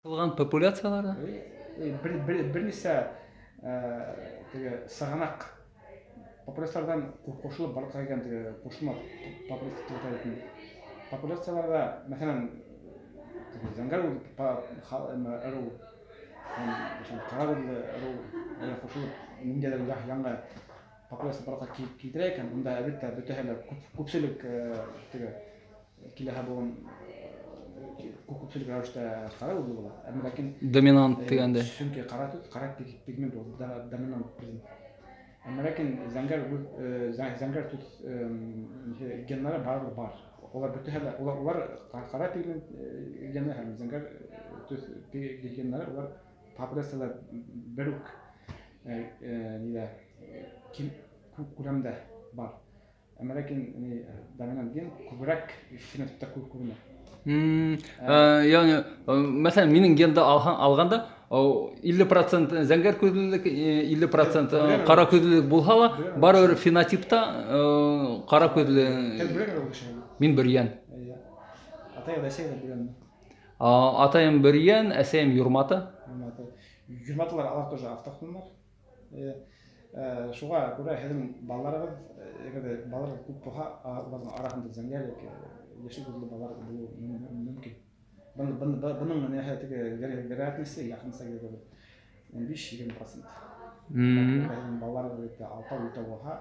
Кылган популяцияларда? Бірнеше сығанақ популяциялардан қосылып барлыққа келген қосылма популяцияларда, мәселен, зәңгәр ыру, қарагөрлі ыру қосылып ниндейдер жаңа популяция барлыққа келтіре екен, онда әлбетте бүтәһеле күпселік киләһә болған көпчілік рәвештә қара өрлі болады. Ләкин Доминант дегенде. Чөнки қара пигмент ул доминант призм. Ләкин зәңгәр төс геннары бар. Олар бүтәһеле олар қара пигмент геннары һәм зәңгәр төс геннары олар популяциялар бер үк күләмдә бар. Ләкин доминант ген күбрәк фенотипта күренә. Yani mesela benim gende alganda 50% зәңгәр күзлелек, 50% кара күзлелек булса ла, барыбер фенотипта кара күзле. Мин биргән. Атайым биргән, әсәем юрматы. Юрматылар алар тоже автохтоннар. Шуңа күрә һезнең балаларыбыз күп булса, аларның арасында зәңгәрлек, яшел күзле балалар булуы мөмкин. Bunun вероятности yakınsa 15-20%. Балалар алта болса,